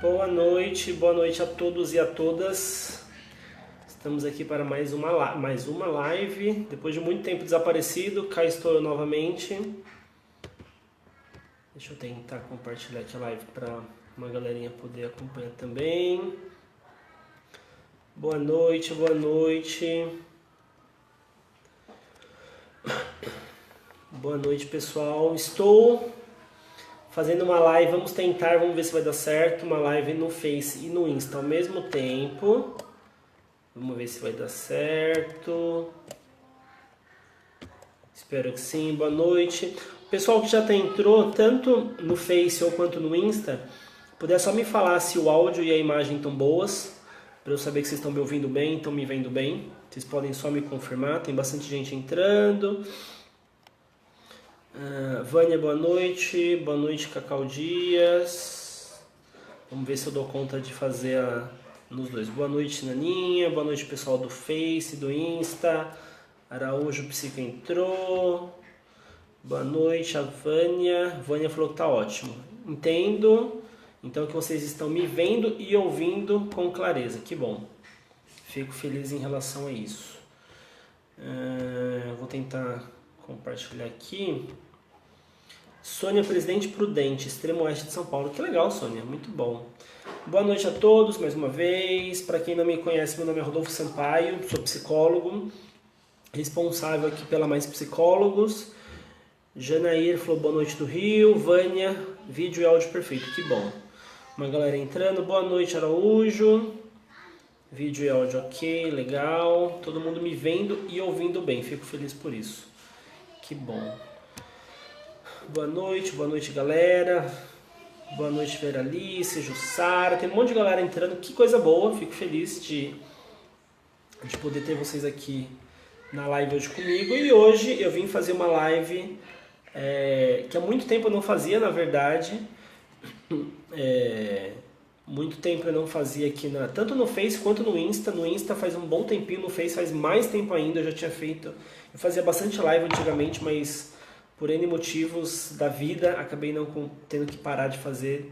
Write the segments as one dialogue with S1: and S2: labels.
S1: Boa noite a todos e a todas. Estamos aqui para mais uma live. Depois de muito tempo desaparecido, cá estou eu novamente. Deixa eu tentar compartilhar aqui a live para uma galerinha poder acompanhar também. Boa noite, boa noite. Boa noite, pessoal. Estou fazendo uma live, vamos ver se vai dar certo, uma live no Face e no Insta ao mesmo tempo. Vamos ver se vai dar certo. Espero que sim, boa noite. Pessoal que já entrou, tanto no Face ou quanto no Insta, puder só me falar se o áudio e a imagem estão boas, para eu saber que vocês estão me ouvindo bem, estão me vendo bem. Vocês podem só me confirmar, tem bastante gente entrando. Vânia, boa noite Cacau Dias. Vamos ver se eu dou conta de fazer nos dois. Boa noite Naninha, boa noite pessoal do Face, do Insta. Araújo Psico entrou. Boa noite a Vânia. Vânia falou que tá ótimo. Entendo, então que vocês estão me vendo e ouvindo com clareza, que bom. Fico feliz em relação a isso. Vou tentar compartilhar aqui. Sônia, Presidente Prudente, extremo oeste de São Paulo. Que legal, Sônia, muito bom. Boa noite a todos, mais uma vez. Para quem não me conhece, meu nome é Rodolfo Sampaio, sou psicólogo, responsável aqui pela Mais Psicólogos. Janair falou boa noite do Rio. Vânia, vídeo e áudio perfeito, que bom. Uma galera entrando. Boa noite, Araújo. Vídeo e áudio ok, legal. Todo mundo me vendo e ouvindo bem, fico feliz por isso. Que bom. Boa noite galera. Boa noite Veralice, Jussara. Tem um monte de galera entrando, que coisa boa. Fico feliz de poder ter vocês aqui na live hoje comigo. E hoje eu vim fazer uma live que há muito tempo eu não fazia, na verdade. Muito tempo eu não fazia aqui, tanto no Face quanto no Insta. No Insta faz um bom tempinho, no Face faz mais tempo ainda. Eu já tinha feito, eu fazia bastante live antigamente, mas por N motivos da vida acabei não tendo que parar de fazer.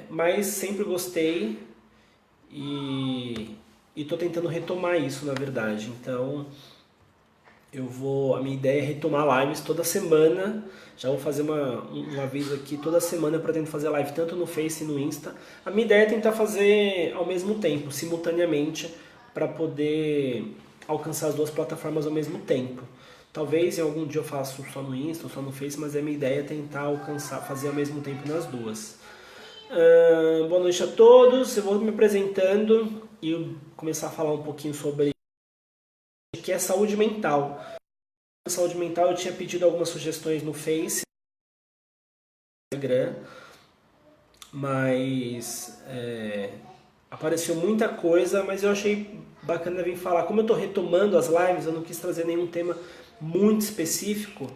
S1: Mas sempre gostei e estou tentando retomar isso, na verdade. Então a minha ideia é retomar lives toda semana. Já vou fazer um aviso aqui, toda semana eu pretendo fazer live tanto no Face e no Insta. A minha ideia é tentar fazer ao mesmo tempo, simultaneamente, para poder alcançar as duas plataformas ao mesmo tempo. Talvez em algum dia eu faça só no Insta ou só no Face, mas a minha ideia é tentar fazer ao mesmo tempo nas duas. Boa noite a todos, eu vou me apresentando e começar a falar um pouquinho sobre o que é saúde mental. Saúde mental, eu tinha pedido algumas sugestões no Face, no Instagram, mas apareceu muita coisa, mas eu achei bacana vir falar. Como eu estou retomando as lives, eu não quis trazer nenhum tema muito específico,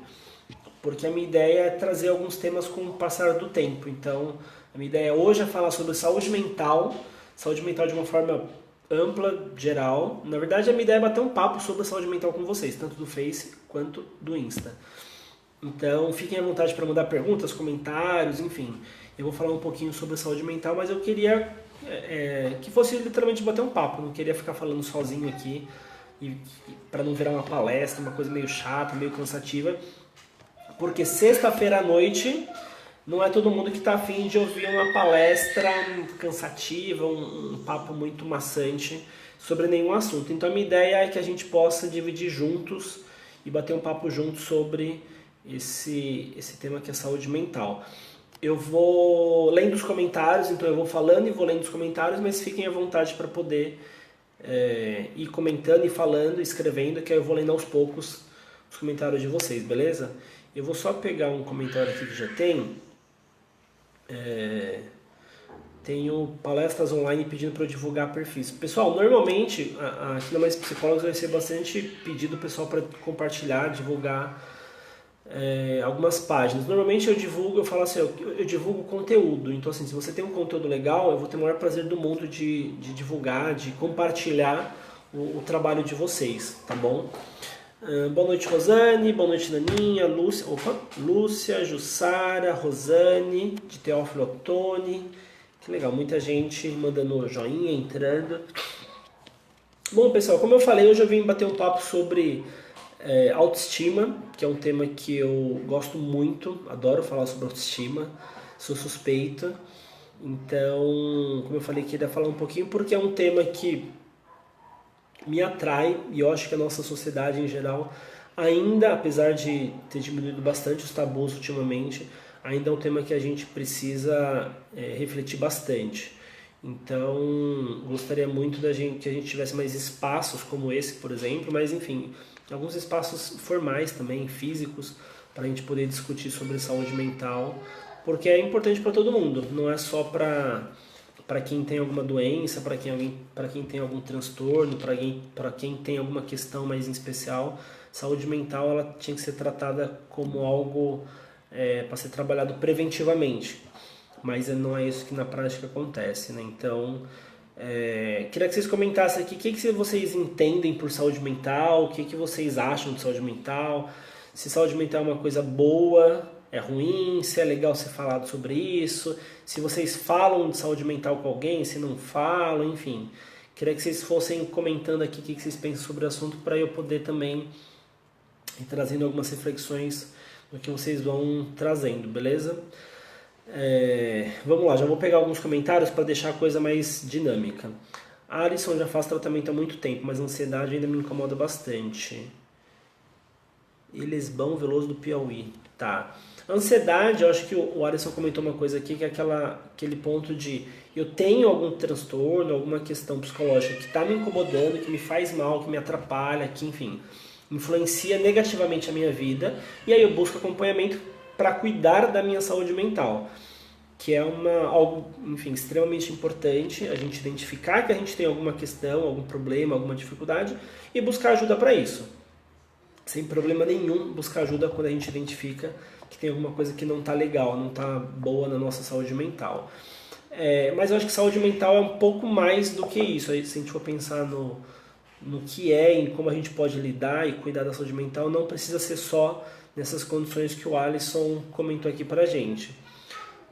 S1: porque a minha ideia é trazer alguns temas com o passar do tempo. Então, a minha ideia hoje é falar sobre saúde mental de uma forma ampla, geral. Na verdade, a minha ideia é bater um papo sobre a saúde mental com vocês, tanto do Face quanto do Insta. Então, fiquem à vontade para mandar perguntas, comentários, enfim. Eu vou falar um pouquinho sobre a saúde mental, mas eu queria que fosse literalmente bater um papo. Não queria ficar falando sozinho aqui, para não virar uma palestra, uma coisa meio chata, meio cansativa. Porque sexta-feira à noite não é todo mundo que está afim de ouvir uma palestra cansativa, um papo muito maçante sobre nenhum assunto. Então a minha ideia é que a gente possa dividir juntos e bater um papo juntos sobre esse tema que é saúde mental. Eu vou lendo os comentários, então eu vou falando e vou lendo os comentários, mas fiquem à vontade para poder ir comentando e falando, escrevendo, que aí eu vou lendo aos poucos os comentários de vocês, beleza? Eu vou só pegar um comentário aqui que já tem. Tenho palestras online pedindo para eu divulgar perfis. Pessoal, normalmente aqui na Mais Psicólogos eu recebo bastante pedido pessoal para compartilhar, divulgar algumas páginas. Normalmente eu falo assim, eu divulgo conteúdo. Então assim, se você tem um conteúdo legal, eu vou ter o maior prazer do mundo de divulgar, de compartilhar o trabalho de vocês, tá bom? Boa noite, Rosane, boa noite, Naninha, Lúcia, Jussara, Rosane, de Teófilo Ottoni, Que legal, muita gente mandando joinha, entrando. Bom, pessoal, como eu falei, hoje eu vim bater um papo sobre autoestima, que é um tema que eu gosto muito, adoro falar sobre autoestima, sou suspeito. Então, como eu falei, queria falar um pouquinho porque é um tema que me atrai e eu acho que a nossa sociedade em geral ainda, apesar de ter diminuído bastante os tabus ultimamente, ainda é um tema que a gente precisa refletir bastante. Então, gostaria muito que a gente tivesse mais espaços como esse, por exemplo, mas enfim, alguns espaços formais também, físicos, para a gente poder discutir sobre saúde mental, porque é importante para todo mundo, não é só para quem tem alguma doença, para quem tem algum transtorno, para quem tem alguma questão mais em especial. Saúde mental ela tinha que ser tratada como algo para ser trabalhado preventivamente, mas não é isso que na prática acontece, né? Então, queria que vocês comentassem aqui o que vocês entendem por saúde mental, o que vocês acham de saúde mental, se saúde mental é uma coisa boa, é ruim, se é legal ser falado sobre isso, se vocês falam de saúde mental com alguém, se não falam, enfim. Queria que vocês fossem comentando aqui o que vocês pensam sobre o assunto para eu poder também ir trazendo algumas reflexões do que vocês vão trazendo, beleza? Vamos lá, já vou pegar alguns comentários para deixar a coisa mais dinâmica. A Alisson já faz tratamento há muito tempo, mas a ansiedade ainda me incomoda bastante. Elisbão Veloso do Piauí. Tá. Ansiedade, eu acho que o Alisson comentou uma coisa aqui, que é aquele ponto de eu tenho algum transtorno, alguma questão psicológica que está me incomodando, que me faz mal, que me atrapalha, que enfim, influencia negativamente a minha vida, e aí eu busco acompanhamento para cuidar da minha saúde mental, que é algo, enfim, extremamente importante, a gente identificar que a gente tem alguma questão, algum problema, alguma dificuldade e buscar ajuda para isso. Sem problema nenhum buscar ajuda quando a gente identifica que tem alguma coisa que não está legal, não está boa na nossa saúde mental. Mas eu acho que saúde mental é um pouco mais do que isso. Aí, se a gente for pensar no que em como a gente pode lidar e cuidar da saúde mental, não precisa ser só nessas condições que o Alisson comentou aqui pra gente.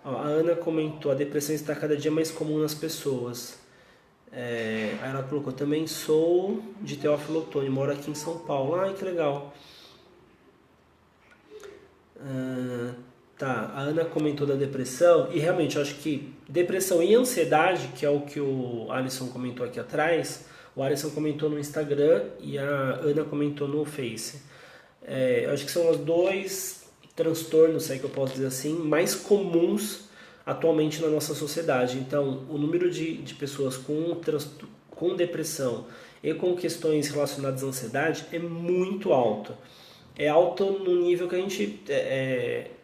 S1: Ó, a Ana comentou, a depressão está cada dia mais comum nas pessoas. Aí ela colocou, também sou de Teófilo Otoni, moro aqui em São Paulo. Ai, que legal. Tá, a Ana comentou da depressão, e realmente eu acho que depressão e ansiedade, que é o que o Alisson comentou aqui atrás, o Alisson comentou no Instagram e a Ana comentou no Face. Eu acho que são os dois transtornos, se é que eu posso dizer assim, mais comuns atualmente na nossa sociedade. Então, o número de pessoas com depressão e com questões relacionadas à ansiedade é muito alto. É alto no nível que a gente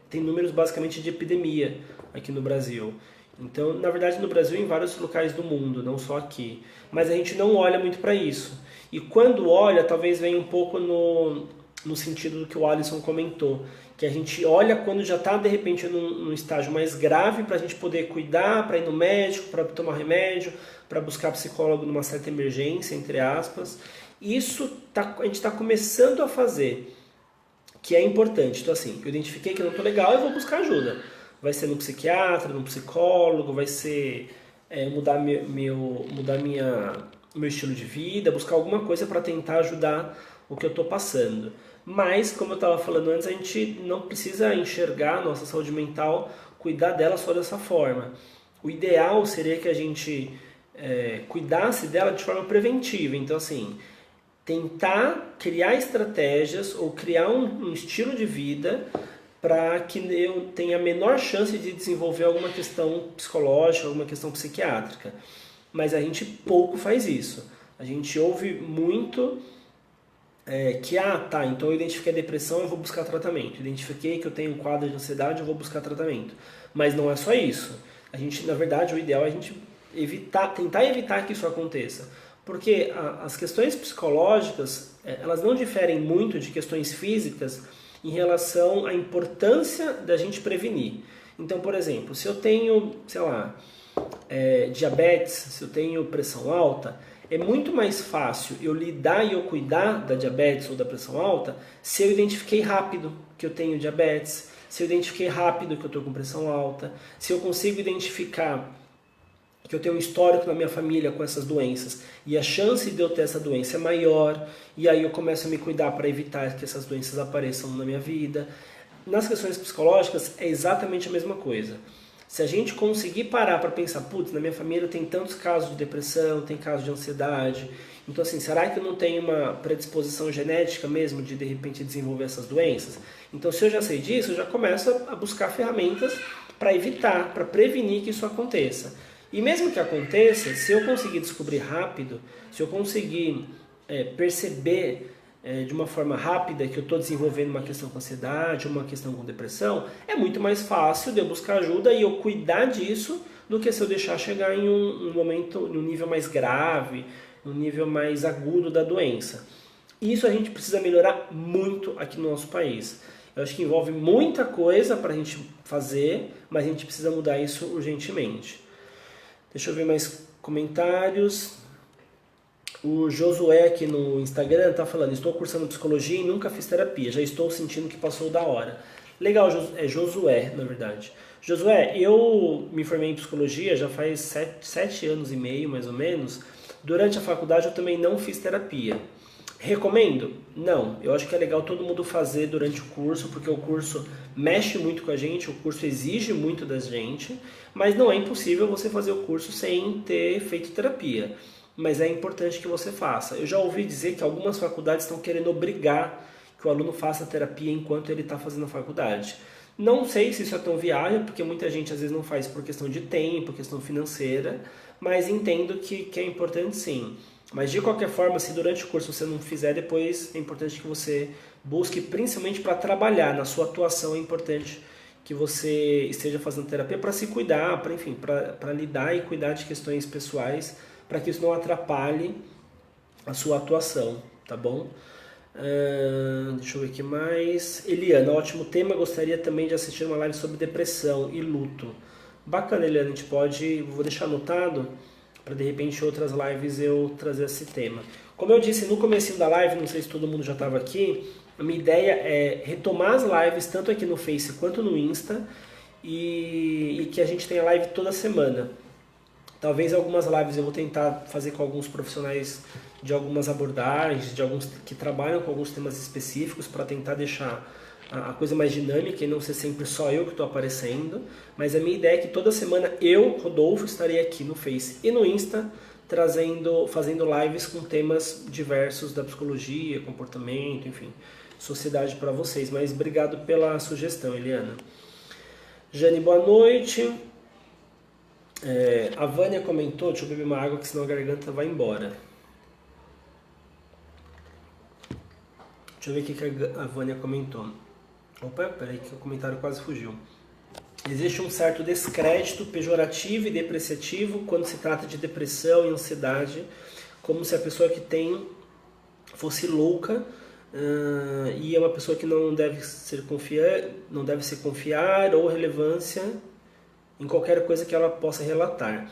S1: tem números basicamente de epidemia aqui no Brasil. Então, na verdade, no Brasil e em vários locais do mundo, não só aqui. Mas a gente não olha muito para isso. E quando olha, talvez venha um pouco no sentido do que o Alisson comentou, que a gente olha quando já está de repente num estágio mais grave para a gente poder cuidar, para ir no médico, para tomar remédio, para buscar psicólogo numa certa emergência, entre aspas. Isso a gente está começando a fazer, que é importante. Então assim, eu identifiquei que não estou legal, eu vou buscar ajuda. Vai ser no psiquiatra, no psicólogo, vai ser mudar meu estilo de vida, buscar alguma coisa para tentar ajudar o que eu estou passando. Mas, como eu estava falando antes, a gente não precisa enxergar a nossa saúde mental, cuidar dela só dessa forma. O ideal seria que a gente cuidasse dela de forma preventiva. Então, assim, tentar criar estratégias ou criar um estilo de vida para que eu tenha a menor chance de desenvolver alguma questão psicológica, alguma questão psiquiátrica. Mas a gente pouco faz isso. A gente ouve muito então eu identifiquei a depressão, eu vou buscar tratamento. Identifiquei que eu tenho um quadro de ansiedade, eu vou buscar tratamento. Mas não é só isso. A gente, na verdade, o ideal é a gente tentar evitar que isso aconteça. Porque as questões psicológicas, elas não diferem muito de questões físicas em relação à importância da gente prevenir. Então, por exemplo, se eu tenho, sei lá, diabetes, se eu tenho pressão alta, é muito mais fácil eu lidar e eu cuidar da diabetes ou da pressão alta se eu identifiquei rápido que eu tenho diabetes, se eu identifiquei rápido que eu estou com pressão alta, se eu consigo identificar que eu tenho um histórico na minha família com essas doenças e a chance de eu ter essa doença é maior, e aí eu começo a me cuidar para evitar que essas doenças apareçam na minha vida. Nas questões psicológicas é exatamente a mesma coisa. Se a gente conseguir parar para pensar, putz, na minha família tem tantos casos de depressão, tem casos de ansiedade, então assim, será que eu não tenho uma predisposição genética mesmo de repente desenvolver essas doenças? Então se eu já sei disso, eu já começo a buscar ferramentas para evitar, para prevenir que isso aconteça. E mesmo que aconteça, se eu conseguir descobrir rápido, se eu conseguir perceber de uma forma rápida que eu estou desenvolvendo uma questão com ansiedade, uma questão com depressão, é muito mais fácil de eu buscar ajuda e eu cuidar disso do que se eu deixar chegar em um momento, num nível mais grave, num nível mais agudo da doença. E isso a gente precisa melhorar muito aqui no nosso país. Eu acho que envolve muita coisa para a gente fazer, mas a gente precisa mudar isso urgentemente. Deixa eu ver mais comentários. O Josué aqui no Instagram está falando: estou cursando psicologia e nunca fiz terapia, já estou sentindo que passou da hora. Legal, é Josué, na verdade. Josué, eu me formei em psicologia já faz 7 anos e meio, mais ou menos. Durante a faculdade eu também não fiz terapia. Recomendo? Não. Eu acho que é legal todo mundo fazer durante o curso, porque o curso mexe muito com a gente, o curso exige muito da gente, mas não é impossível você fazer o curso sem ter feito terapia. Mas é importante que você faça. Eu já ouvi dizer que algumas faculdades estão querendo obrigar que o aluno faça terapia enquanto ele está fazendo a faculdade. Não sei se isso é tão viável, porque muita gente às vezes não faz por questão de tempo, questão financeira, mas entendo que é importante sim. Mas de qualquer forma, se durante o curso você não fizer, depois é importante que você busque, principalmente para trabalhar na sua atuação, é importante que você esteja fazendo terapia para se cuidar, para lidar e cuidar de questões pessoais, para que isso não atrapalhe a sua atuação, tá bom? Deixa eu ver aqui mais. Eliana, ótimo tema, gostaria também de assistir uma live sobre depressão e luto. Bacana, Eliana, a gente pode, vou deixar anotado, para de repente outras lives eu trazer esse tema. Como eu disse no comecinho da live, não sei se todo mundo já estava aqui, a minha ideia é retomar as lives tanto aqui no Face quanto no Insta e que a gente tenha live toda semana. Talvez algumas lives eu vou tentar fazer com alguns profissionais de algumas abordagens, de alguns que trabalham com alguns temas específicos para tentar deixar a coisa mais dinâmica e não ser sempre só eu que estou aparecendo. Mas a minha ideia é que toda semana eu, Rodolfo, estarei aqui no Face e no Insta fazendo lives com temas diversos da psicologia, comportamento, enfim, sociedade para vocês. Mas obrigado pela sugestão, Eliana. Jane, boa noite. A Vânia comentou, deixa eu beber uma água que senão a garganta vai embora. Deixa eu ver o que a Vânia comentou. Opa, peraí que o comentário quase fugiu. Existe um certo descrédito pejorativo e depreciativo quando se trata de depressão e ansiedade, como se a pessoa que tem fosse louca e é uma pessoa que não deve se confiar ou relevância em qualquer coisa que ela possa relatar.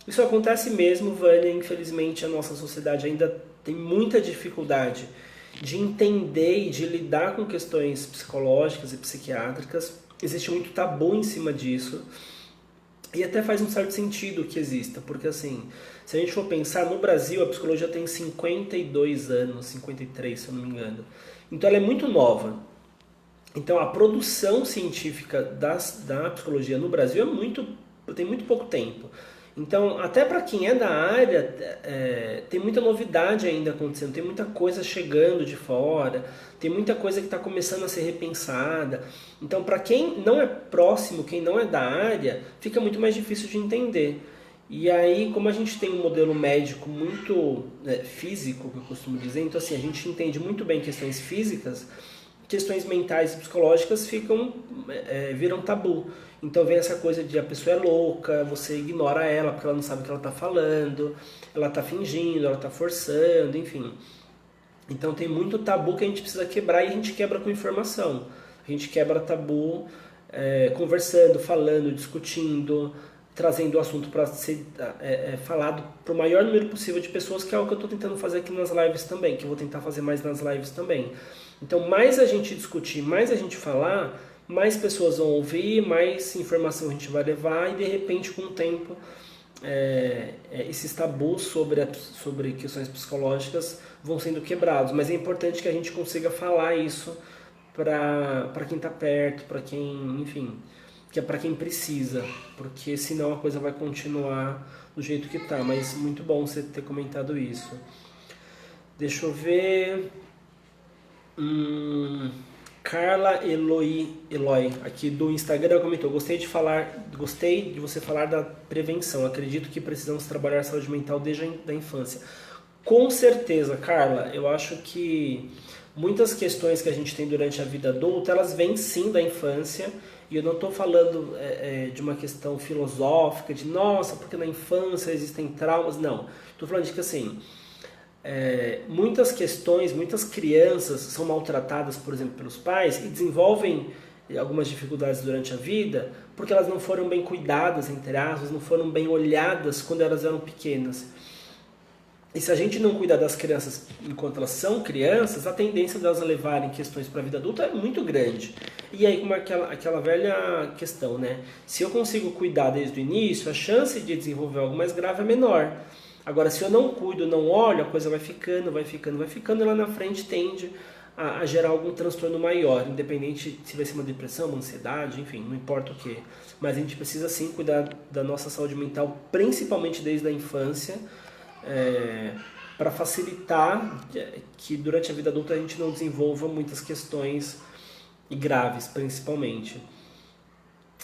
S1: Isso acontece mesmo, Vânia. Infelizmente a nossa sociedade ainda tem muita dificuldade de entender e de lidar com questões psicológicas e psiquiátricas. Existe muito tabu em cima disso e até faz um certo sentido que exista, porque assim, se a gente for pensar, no Brasil a psicologia tem 52 anos, 53 se eu não me engano, então ela é muito nova. Então a produção científica da psicologia no Brasil tem muito pouco tempo. Então, até para quem é da área, tem muita novidade ainda acontecendo, tem muita coisa chegando de fora, tem muita coisa que está começando a ser repensada. Então, para quem não é próximo, quem não é da área, fica muito mais difícil de entender. E aí, como a gente tem um modelo médico muito físico, que eu costumo dizer, então assim, a gente entende muito bem questões físicas, questões mentais e psicológicas viram tabu. Então vem essa coisa de a pessoa é louca, você ignora ela porque ela não sabe o que ela está falando, ela está fingindo, ela está forçando, enfim. Então tem muito tabu que a gente precisa quebrar e a gente quebra com informação. A gente quebra tabu conversando, falando, discutindo, trazendo o assunto para ser falado para o maior número possível de pessoas, que é o que eu estou tentando fazer aqui nas lives também, que eu vou tentar fazer mais nas lives também. Então, mais a gente discutir, mais a gente falar, mais pessoas vão ouvir, mais informação a gente vai levar e, de repente, com o tempo, esses tabus sobre questões psicológicas vão sendo quebrados, mas é importante que a gente consiga falar isso para quem está perto, para quem, enfim, que é para quem precisa, porque senão a coisa vai continuar do jeito que está. Mas muito bom você ter comentado isso. Deixa eu ver. Carla Eloy, aqui do Instagram, comentou: gostei de você falar da prevenção. Acredito que precisamos trabalhar a saúde mental desde a infância. Com certeza, Carla. Eu acho que muitas questões que a gente tem durante a vida adulta, elas vêm sim da infância. E eu não estou falando de uma questão filosófica, de nossa, porque na infância existem traumas. Não. Estou falando de que assim, muitas questões, muitas crianças são maltratadas, por exemplo, pelos pais e desenvolvem algumas dificuldades durante a vida porque elas não foram bem cuidadas, entre aspas, não foram bem olhadas quando elas eram pequenas. E se a gente não cuidar das crianças enquanto elas são crianças, a tendência delas levarem questões para a vida adulta é muito grande. E aí, como aquela velha questão, né? Se eu consigo cuidar desde o início, a chance de desenvolver algo mais grave é menor. Agora, se eu não cuido, não olho, a coisa vai ficando, e lá na frente tende a gerar algum transtorno maior, independente se vai ser uma depressão, uma ansiedade, enfim, não importa o que. Mas a gente precisa sim cuidar da nossa saúde mental, principalmente desde a infância, para facilitar que durante a vida adulta a gente não desenvolva muitas questões graves, principalmente.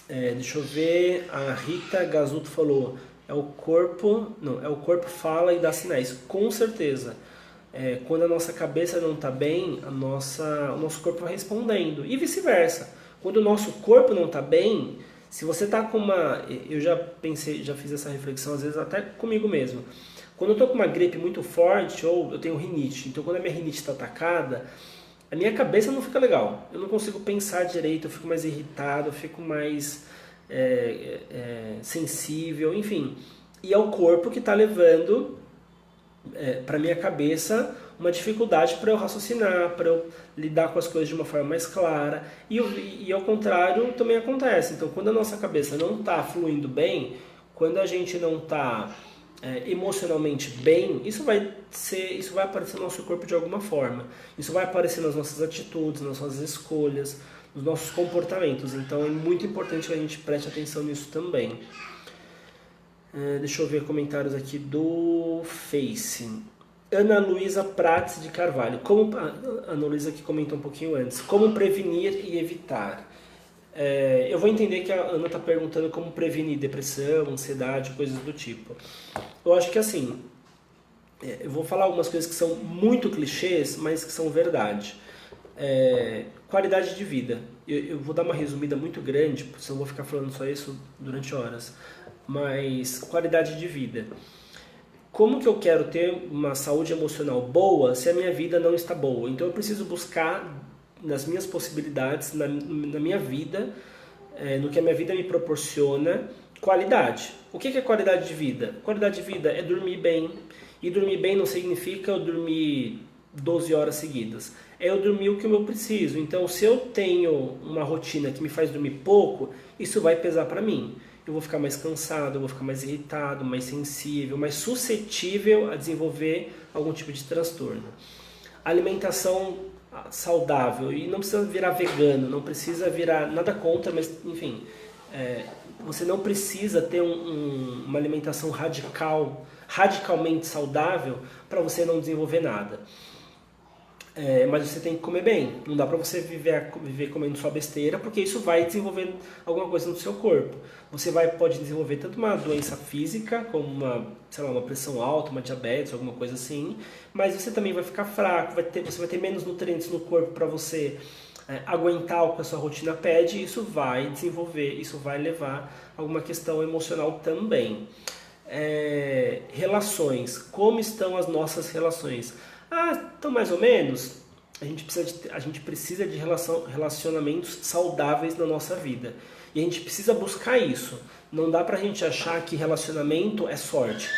S1: Deixa eu ver, a Rita Gazuto falou: o corpo fala e dá sinais. Com certeza. Quando a nossa cabeça não está bem, o nosso corpo vai respondendo. E vice-versa. Quando o nosso corpo não está bem, se você está com uma... Eu já fiz essa reflexão às vezes até comigo mesmo. Quando eu estou com uma gripe muito forte, ou eu tenho rinite, então quando a minha rinite está atacada, a minha cabeça não fica legal. Eu não consigo pensar direito, eu fico mais irritado, eu fico mais sensível, enfim. E é o corpo que está levando para minha cabeça uma dificuldade para eu raciocinar, para eu lidar com as coisas de uma forma mais clara. E ao contrário também acontece. Então, quando a nossa cabeça não está fluindo bem, quando a gente não está emocionalmente bem, isso vai aparecer no nosso corpo de alguma forma. Isso vai aparecer nas nossas atitudes, nas nossas escolhas, nos nossos comportamentos. Então é muito importante que a gente preste atenção nisso também. Deixa eu ver comentários aqui do Face. Ana Luísa Prates de Carvalho. Ana Luísa que comentou um pouquinho antes. Como prevenir e evitar? Eu vou entender que a Ana está perguntando como prevenir depressão, ansiedade, coisas do tipo. Eu acho que assim, eu vou falar algumas coisas que são muito clichês, mas que são verdade. Qualidade de vida. Eu vou dar uma resumida muito grande, senão eu vou ficar falando só isso durante horas. Mas qualidade de vida. Como que eu quero ter uma saúde emocional boa se a minha vida não está boa? Então eu preciso buscar nas minhas possibilidades, na minha vida, no que a minha vida me proporciona, qualidade. O que é qualidade de vida? Qualidade de vida é dormir bem. E dormir bem não significa eu dormir 12 horas seguidas. É eu dormir o que eu preciso. Então, se eu tenho uma rotina que me faz dormir pouco, isso vai pesar para mim. Eu vou ficar mais cansado, eu vou ficar mais irritado, mais sensível, mais suscetível a desenvolver algum tipo de transtorno. Alimentação saudável, e não precisa virar vegano, não precisa virar nada contra, mas enfim, você não precisa ter uma alimentação radicalmente saudável para você não desenvolver nada. Mas você tem que comer bem. Não dá para você viver comendo só besteira, porque isso vai desenvolver alguma coisa no seu corpo. Você pode desenvolver tanto uma doença física, como uma pressão alta, uma diabetes, alguma coisa assim, mas você também vai ficar fraco, você vai ter menos nutrientes no corpo para você aguentar o que a sua rotina pede, e isso vai desenvolver, isso vai levar a alguma questão emocional também. Relações. Como estão as nossas relações? Então mais ou menos. A gente precisa de relacionamentos saudáveis na nossa vida. E a gente precisa buscar isso. Não dá pra gente achar que relacionamento é sorte.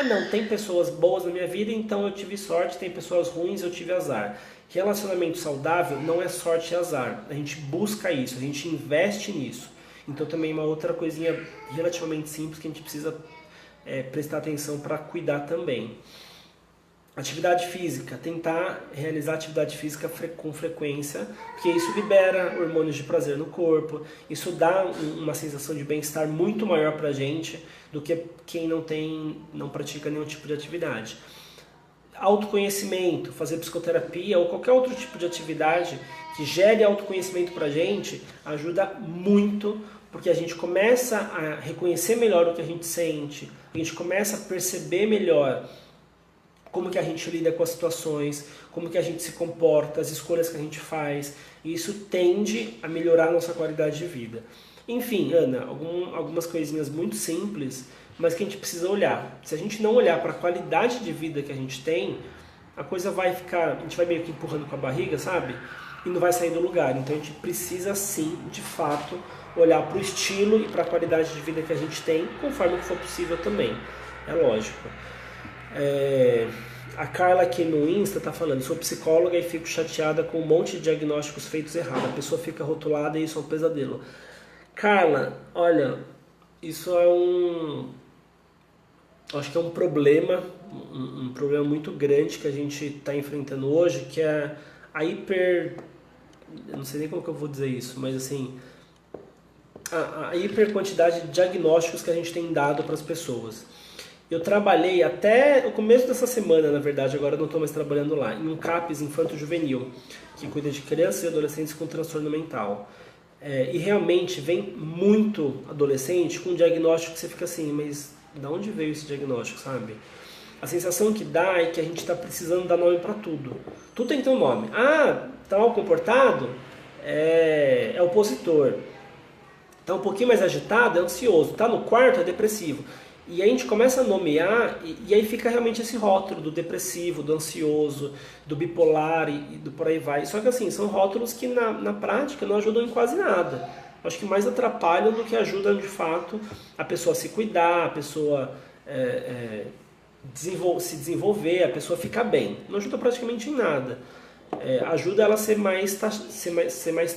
S1: Não, tem pessoas boas na minha vida, então eu tive sorte, tem pessoas ruins, eu tive azar. Relacionamento saudável não é sorte e azar. A gente busca isso, a gente investe nisso. Então também uma outra coisinha relativamente simples que a gente precisa prestar atenção para cuidar também. Atividade física, tentar realizar atividade física com frequência, porque isso libera hormônios de prazer no corpo, isso dá uma sensação de bem-estar muito maior pra gente do que quem não pratica nenhum tipo de atividade. Autoconhecimento, fazer psicoterapia ou qualquer outro tipo de atividade que gere autoconhecimento pra gente ajuda muito, porque a gente começa a reconhecer melhor o que a gente sente, a gente começa a perceber melhor como que a gente lida com as situações, como que a gente se comporta, as escolhas que a gente faz, e isso tende a melhorar a nossa qualidade de vida. Enfim, Ana, algumas coisinhas muito simples, mas que a gente precisa olhar. Se a gente não olhar para a qualidade de vida que a gente tem, a coisa vai ficar, a gente vai meio que empurrando com a barriga, sabe? E não vai sair do lugar. Então a gente precisa sim, de fato, olhar para o estilo e para a qualidade de vida que a gente tem, conforme que for possível também. É lógico. A Carla aqui no Insta tá falando: sou psicóloga e fico chateada com um monte de diagnósticos feitos errado. A pessoa fica rotulada e isso é um pesadelo. Carla, olha, isso acho que é um problema, um problema muito grande que a gente está enfrentando hoje, que é a eu não sei nem como que eu vou dizer isso, mas assim, a hiper quantidade de diagnósticos que a gente tem dado para as pessoas. Eu trabalhei até o começo dessa semana, na verdade, agora eu não estou mais trabalhando lá, em um CAPS infanto-juvenil, que cuida de crianças e adolescentes com transtorno mental. E realmente vem muito adolescente com um diagnóstico que você fica assim, mas de onde veio esse diagnóstico, sabe? A sensação que dá é que a gente está precisando dar nome para tudo. Tudo tem que ter um nome. Ah, tá mal comportado? É opositor. Tá um pouquinho mais agitado? É ansioso. Tá no quarto? É depressivo. E a gente começa a nomear e aí fica realmente esse rótulo do depressivo, do ansioso, do bipolar e do por aí vai. Só que assim, são rótulos que na prática não ajudam em quase nada. Acho que mais atrapalham do que ajudam de fato a pessoa a se cuidar, a pessoa se desenvolver, a pessoa ficar bem. Não ajuda praticamente em nada. Ajuda ela a ser mais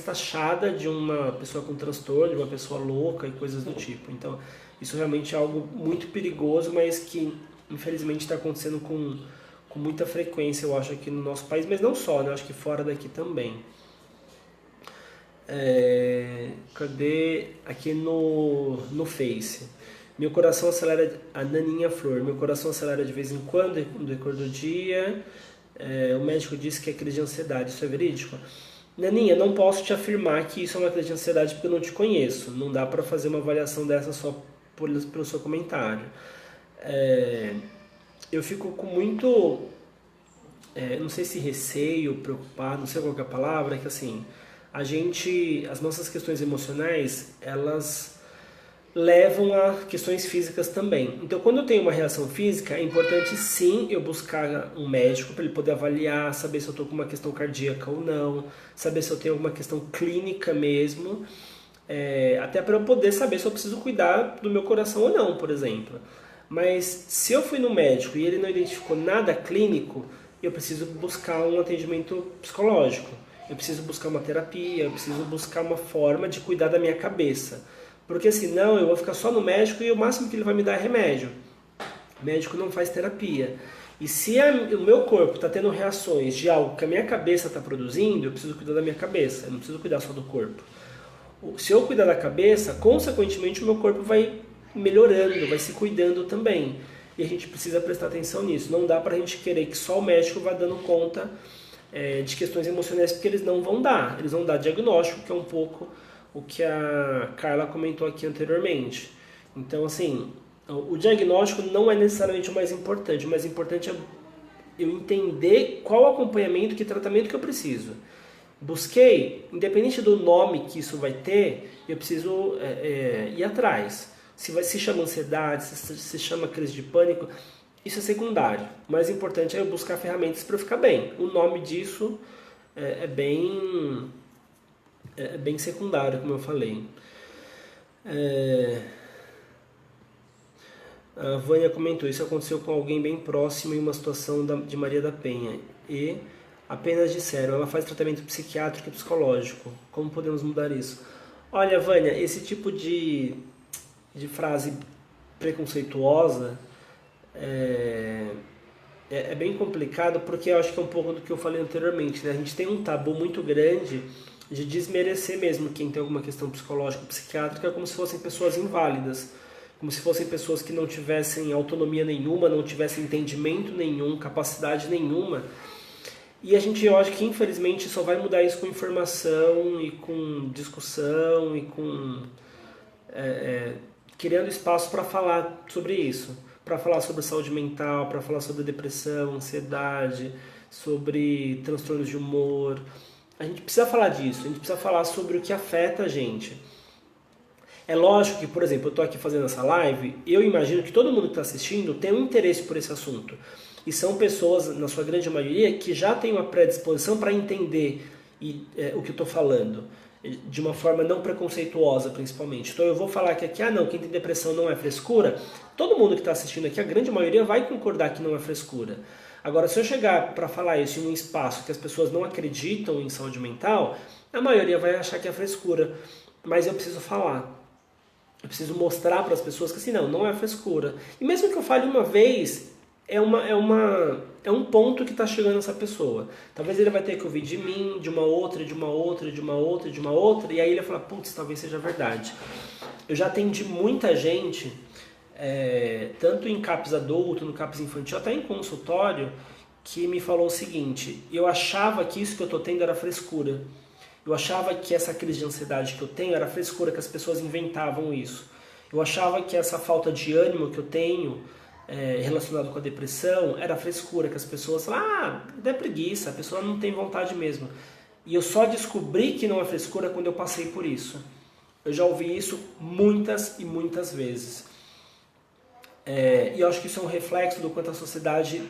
S1: taxada de uma pessoa com transtorno, de uma pessoa louca e coisas do tipo. Então, isso realmente é algo muito perigoso, mas que infelizmente está acontecendo com muita frequência, eu acho, aqui no nosso país, mas não só, né? Eu acho que fora daqui também. Cadê? Aqui no Face. Meu coração acelera, a Naninha Flor, meu coração acelera de vez em quando, no decorrer do dia. O médico disse que é crise de ansiedade, isso é verídico? Naninha, não posso te afirmar que isso é uma crise de ansiedade porque eu não te conheço. Não dá para fazer uma avaliação dessa só pelo seu comentário. Eu fico com muito, não sei se receio, preocupado, não sei qual que é a palavra, que assim, as nossas questões emocionais, elas levam a questões físicas também. Então, quando eu tenho uma reação física, é importante sim eu buscar um médico para ele poder avaliar, saber se eu estou com uma questão cardíaca ou não, saber se eu tenho alguma questão clínica mesmo, até para eu poder saber se eu preciso cuidar do meu coração ou não, por exemplo. Mas se eu fui no médico e ele não identificou nada clínico, eu preciso buscar um atendimento psicológico, eu preciso buscar uma terapia, eu preciso buscar uma forma de cuidar da minha cabeça. Porque senão eu vou ficar só no médico e o máximo que ele vai me dar é remédio. O médico não faz terapia. E se o meu corpo está tendo reações de algo que a minha cabeça está produzindo, eu preciso cuidar da minha cabeça, eu não preciso cuidar só do corpo. Se eu cuidar da cabeça, consequentemente o meu corpo vai melhorando, vai se cuidando também. E a gente precisa prestar atenção nisso. Não dá para a gente querer que só o médico vá dando conta de questões emocionais, porque eles não vão dar. Eles vão dar diagnóstico, que é um pouco o que a Carla comentou aqui anteriormente. Então, assim, o diagnóstico não é necessariamente o mais importante. O mais importante é eu entender qual acompanhamento, que tratamento que eu preciso. Busquei, independente do nome que isso vai ter, eu preciso ir atrás. Se chama ansiedade, se chama crise de pânico, isso é secundário. O mais importante é eu buscar ferramentas para eu ficar bem. O nome disso é bem secundário, como eu falei. A Vânia comentou, isso aconteceu com alguém bem próximo em uma situação de Maria da Penha. E apenas disseram, ela faz tratamento psiquiátrico e psicológico. Como podemos mudar isso? Olha, Vânia, esse tipo de frase preconceituosa, é bem complicado, porque eu acho que é um pouco do que eu falei anteriormente, né? A gente tem um tabu muito grande de desmerecer mesmo quem tem alguma questão psicológica ou psiquiátrica, como se fossem pessoas inválidas, como se fossem pessoas que não tivessem autonomia nenhuma, não tivessem entendimento nenhum, capacidade nenhuma. E a gente, eu acho que infelizmente só vai mudar isso com informação e com discussão e com criando espaço para falar sobre isso, para falar sobre saúde mental, para falar sobre depressão, ansiedade, sobre transtornos de humor. A gente precisa falar disso, a gente precisa falar sobre o que afeta a gente. É lógico que, por exemplo, eu estou aqui fazendo essa live, eu imagino que todo mundo que está assistindo tem um interesse por esse assunto. E são pessoas, na sua grande maioria, que já têm uma predisposição para entender o que eu estou falando, de uma forma não preconceituosa, principalmente. Então eu vou falar que aqui, não, quem tem depressão não é frescura. Todo mundo que está assistindo aqui, a grande maioria, vai concordar que não é frescura. Agora, se eu chegar para falar isso em um espaço que as pessoas não acreditam em saúde mental, a maioria vai achar que é frescura. Mas eu preciso falar. Eu preciso mostrar para as pessoas que assim, não é frescura. E mesmo que eu fale uma vez, é um ponto que está chegando essa pessoa. Talvez ele vai ter que ouvir de mim, de uma outra, de uma outra, de uma outra, de uma outra, e aí ele vai falar, putz, talvez seja verdade. Eu já atendi muita gente, tanto em CAPS adulto, no CAPS infantil, até em consultório, que me falou o seguinte: eu achava que isso que eu estou tendo era frescura. Eu achava que essa crise de ansiedade que eu tenho era frescura, que as pessoas inventavam isso. Eu achava que essa falta de ânimo que eu tenho relacionado com a depressão era frescura, que as pessoas falam, é preguiça, a pessoa não tem vontade mesmo. E eu só descobri que não é frescura quando eu passei por isso. Eu já ouvi isso muitas e muitas vezes. E eu acho que isso é um reflexo do quanto a sociedade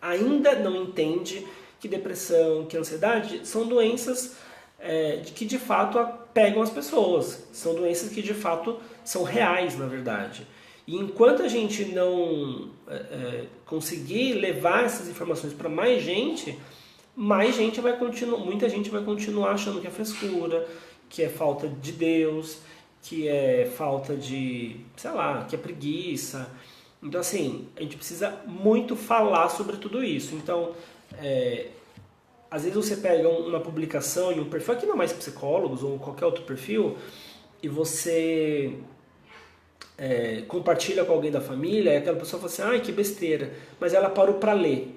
S1: ainda não entende que depressão, que ansiedade são doenças que de fato pegam as pessoas. São doenças que de fato são reais, na verdade. E enquanto a gente não conseguir levar essas informações para mais gente muita gente vai continuar achando que é frescura, que é falta de Deus, que é falta de, sei lá, que é preguiça. Então, assim, a gente precisa muito falar sobre tudo isso. Então, às vezes você pega uma publicação em um perfil, aqui não é mais psicólogos ou qualquer outro perfil, e você compartilha com alguém da família, e aquela pessoa fala assim, ai, que besteira, mas ela parou para ler.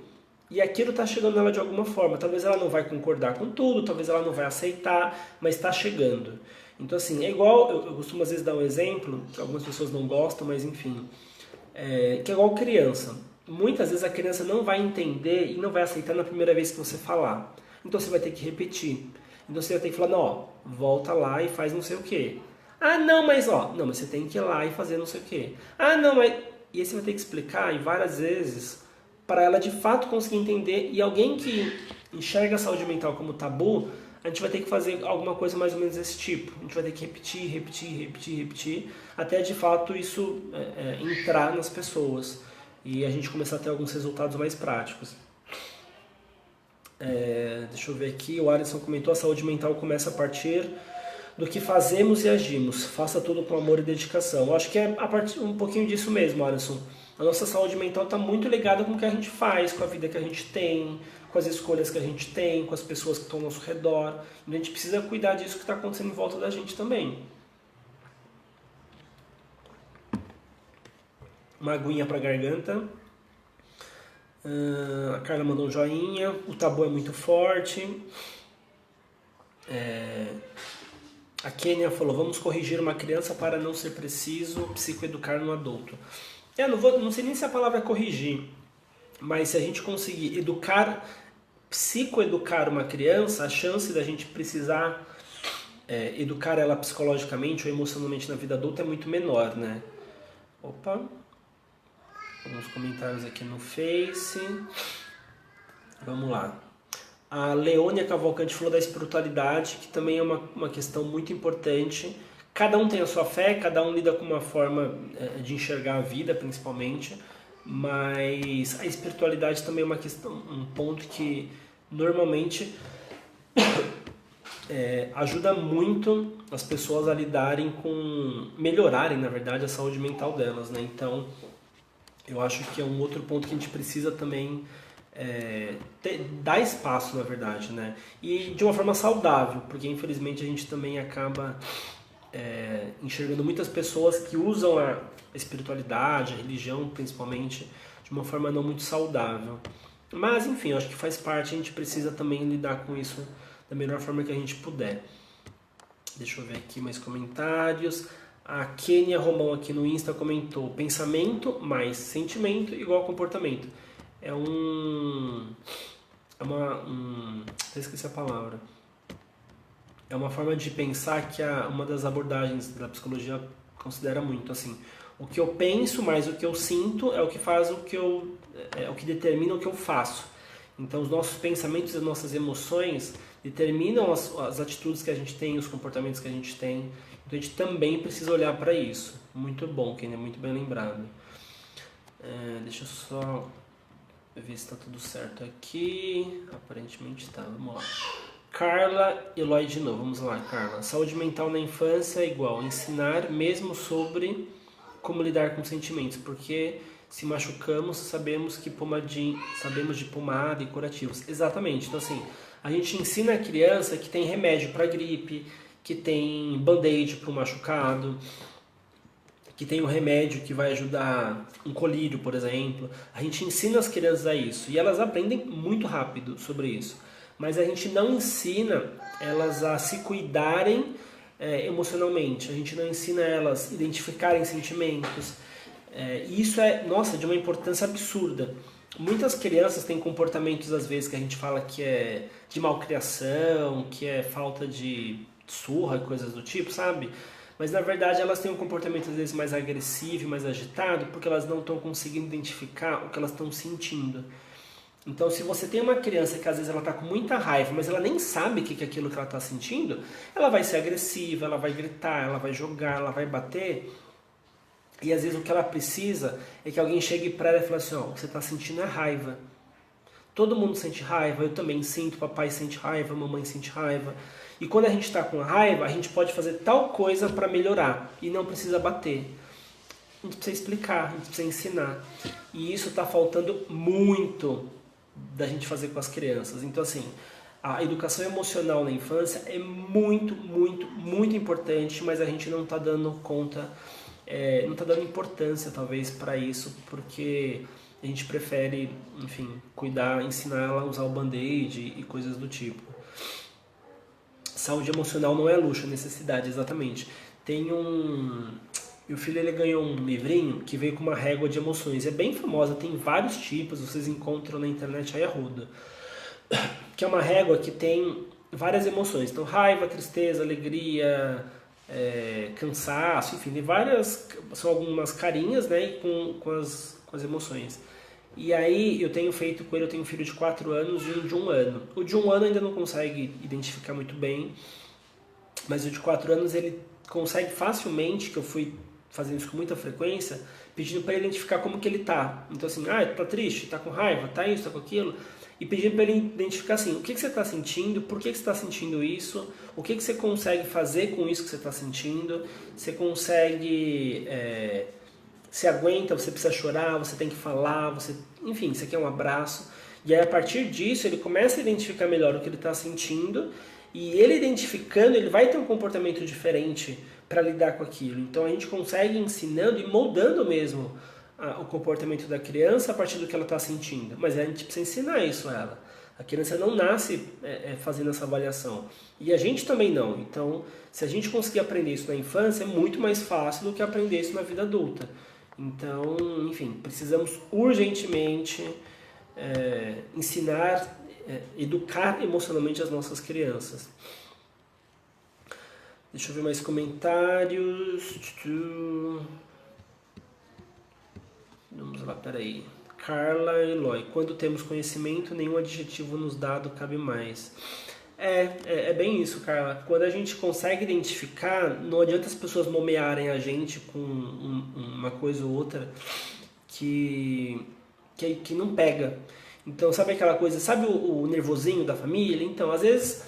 S1: E aquilo está chegando nela de alguma forma. Talvez ela não vai concordar com tudo, talvez ela não vai aceitar, mas está chegando. Então, assim, é igual, eu costumo às vezes dar um exemplo, que algumas pessoas não gostam, mas enfim, que é igual criança. Muitas vezes a criança não vai entender e não vai aceitar na primeira vez que você falar. Então você vai ter que repetir. Então você vai ter que falar, não, volta lá e faz não sei o quê. Não, mas mas você tem que ir lá e fazer não sei o quê. Não, mas... E aí você vai ter que explicar várias vezes para ela de fato conseguir entender. E alguém que enxerga a saúde mental como tabu, a gente vai ter que fazer alguma coisa mais ou menos desse tipo. A gente vai ter que repetir, até de fato isso entrar nas pessoas e a gente começar a ter alguns resultados mais práticos. Deixa eu ver aqui, o Alisson comentou, a saúde mental começa a partir do que fazemos e agimos. Faça tudo com amor e dedicação. Eu acho que é a partir um pouquinho disso mesmo, Alisson. A nossa saúde mental está muito ligada com o que a gente faz, com a vida que a gente tem, com as escolhas que a gente tem, com as pessoas que estão ao nosso redor. E a gente precisa cuidar disso que está acontecendo em volta da gente também. Uma aguinha para a garganta. A Carla mandou um joinha. O tabu é muito forte. A Kênia falou, vamos corrigir uma criança para não ser preciso psicoeducar no adulto. Não sei nem se a palavra é corrigir, mas se a gente conseguir psicoeducar uma criança, a chance da gente precisar educar ela psicologicamente ou emocionalmente na vida adulta é muito menor, né? Opa, alguns comentários aqui no Face. Vamos lá. A Leônia Cavalcante falou da espiritualidade, que também é uma questão muito importante. Cada um tem a sua fé, cada um lida com uma forma de enxergar a vida, principalmente. Mas a espiritualidade também é uma questão, um ponto que normalmente ajuda muito as pessoas a lidarem com, melhorarem, na verdade, a saúde mental delas, né? Então, eu acho que é um outro ponto que a gente precisa também dar espaço, na verdade, né? E de uma forma saudável, porque infelizmente a gente também acaba enxergando muitas pessoas que usam a espiritualidade, a religião principalmente, de uma forma não muito saudável. Mas enfim, eu acho que faz parte, a gente precisa também lidar com isso da melhor forma que a gente puder. Deixa eu ver aqui mais comentários. A Kênia Romão aqui no Insta comentou: pensamento mais sentimento igual comportamento. Eu esqueci a palavra. É uma forma de pensar que uma das abordagens da psicologia considera muito assim: o que eu penso mais o que eu sinto é o que faz o que determina o que eu faço. Então os nossos pensamentos e as nossas emoções determinam as atitudes que a gente tem, os comportamentos que a gente tem. Então a gente também precisa olhar para isso. Muito bom, Kenia, muito bem lembrado. Deixa eu só ver se está tudo certo aqui. Aparentemente está, vamos lá. Carla Eloy de novo, vamos lá, Carla. Saúde mental na infância é igual ensinar mesmo sobre como lidar com sentimentos, porque se machucamos, sabemos de pomada e curativos. Exatamente, então assim, a gente ensina a criança que tem remédio para gripe, que tem band-aid para o machucado, que tem um remédio que vai ajudar um colírio, por exemplo. A gente ensina as crianças a isso e elas aprendem muito rápido sobre isso. Mas a gente não ensina elas a se cuidarem emocionalmente. A gente não ensina elas a identificarem sentimentos. E isso nossa, de uma importância absurda. Muitas crianças têm comportamentos, às vezes, que a gente fala que é de malcriação, que é falta de surra, coisas do tipo, sabe? Mas, na verdade, elas têm um comportamento, às vezes, mais agressivo, mais agitado, porque elas não estão conseguindo identificar o que elas estão sentindo. Então, se você tem uma criança que às vezes ela está com muita raiva, mas ela nem sabe o que é aquilo que ela está sentindo, ela vai ser agressiva, ela vai gritar, ela vai jogar, ela vai bater. E às vezes o que ela precisa é que alguém chegue para ela e fale assim: ó, você está sentindo a raiva. Todo mundo sente raiva, eu também sinto, papai sente raiva, mamãe sente raiva. E quando a gente está com raiva, a gente pode fazer tal coisa para melhorar e não precisa bater. A gente precisa explicar, a gente precisa ensinar. E isso está faltando muito da gente fazer com as crianças. Então, assim, a educação emocional na infância é muito, muito, muito importante, mas a gente não está dando conta, não está dando importância, talvez, para isso, porque a gente prefere, enfim, cuidar, ensinar ela a usar o band-aid e coisas do tipo. Saúde emocional não é luxo, é necessidade, exatamente. Meu filho, ele ganhou um livrinho que veio com uma régua de emoções. É bem famosa, tem vários tipos, vocês encontram na internet aí a roda. Que é uma régua que tem várias emoções. Então, raiva, tristeza, alegria, cansaço, enfim, tem várias, são algumas carinhas, né, com as emoções. E aí eu tenho feito com ele, eu tenho um filho de 4 anos e um de 1 ano. O de 1 ano ainda não consegue identificar muito bem, mas o de 4 anos ele consegue facilmente, que eu fui fazendo isso com muita frequência, pedindo para ele identificar como que ele tá. Então assim, tá triste, tá com raiva, tá isso, tá com aquilo, e pedindo para ele identificar assim, o que você está sentindo, por que você está sentindo isso, o que você consegue fazer com isso que você está sentindo, você consegue, você aguenta, você precisa chorar, você tem que falar, enfim, você quer um abraço. E aí a partir disso ele começa a identificar melhor o que ele está sentindo, e ele identificando, ele vai ter um comportamento diferente para lidar com aquilo. Então a gente consegue ensinando e moldando mesmo o comportamento da criança a partir do que ela está sentindo. Mas a gente precisa ensinar isso a ela. A criança não nasce fazendo essa avaliação. E a gente também não. Então, se a gente conseguir aprender isso na infância, é muito mais fácil do que aprender isso na vida adulta. Então, enfim, precisamos urgentemente ensinar, educar emocionalmente as nossas crianças. Deixa eu ver mais comentários. Vamos lá, peraí. Carla Eloy. Quando temos conhecimento, nenhum adjetivo nos dado cabe mais. É bem isso, Carla. Quando a gente consegue identificar, não adianta as pessoas nomearem a gente com uma coisa ou outra que não pega. Então, sabe aquela coisa, sabe o nervosinho da família? Então, às vezes,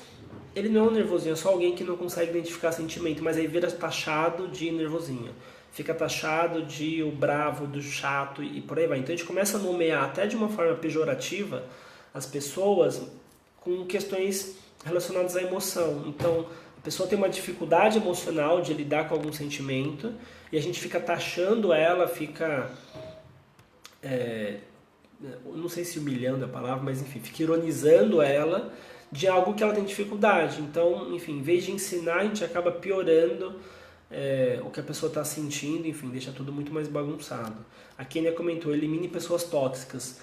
S1: ele não é um nervosinho, é só alguém que não consegue identificar sentimento, mas aí vira taxado de nervosinho. Fica taxado de o bravo, do chato e por aí vai. Então a gente começa a nomear até de uma forma pejorativa as pessoas com questões relacionadas à emoção. Então a pessoa tem uma dificuldade emocional de lidar com algum sentimento e a gente fica taxando ela, fica... não sei se humilhando é a palavra, mas enfim, fica ironizando ela de algo que ela tem dificuldade. Então, enfim, em vez de ensinar, a gente acaba piorando o que a pessoa está sentindo, enfim, deixa tudo muito mais bagunçado. A Kenia comentou, elimine pessoas tóxicas.